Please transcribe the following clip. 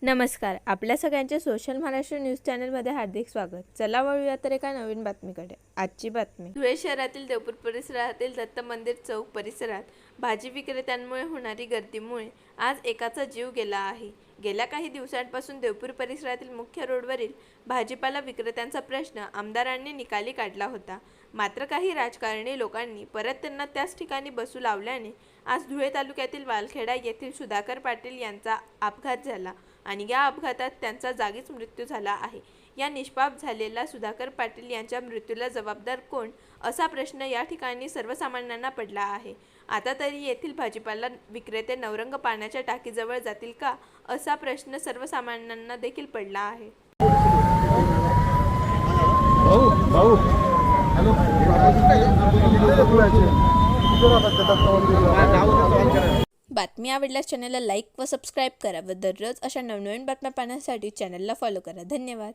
नमस्कार. आपल्या सगळ्यांचे सोशल महाराष्ट्र न्यूज चॅनलमध्ये हार्दिक स्वागत. चला वळूया तर एका नवीन बातमीकडे. आजची बातमी. धुळे शहरातील देवपूर परिसरातील दत्त मंदिर चौक परिसरात भाजी विक्रेत्यांमुळे होणारी गर्दीमुळे आज एकाचा जीव गेला आहे. गेल्या काही दिवसांपासून देवपूर परिसरातील मुख्य रोडवरील भाजीपाला विक्रेत्यांचा प्रश्न आमदारांनी निकाली काढला होता. मात्र काही राजकारणी लोकांनी परत त्यांना त्याच ठिकाणी बसू लावल्याने आज धुळे तालुक्यातील वालखेडा येथील सुधाकर पाटील यांचा अपघात झाला आणि या अपघातात त्यांचा जागीच मृत्यू झाला आहे. या निष्पाप झालेल्या सुधाकर पाटील यांच्या मृत्यूला जबाबदार कोण असा प्रश्न या ठिकाणी सर्वसामान्यांना पडला आहे. आता तरी येथील भाजीपाला विक्रेते नवरंग पाण्याच्या टाकीजवळ जातील का असा प्रश्न सर्वसामान्यांना देखील पडला आहे. बातमी आवडल्यास चॅनलला लाईक व सबस्क्राईब करा व दररोज अशा नवनवीन बातम्या पाहण्यासाठी चॅनलला फॉलो करा. धन्यवाद.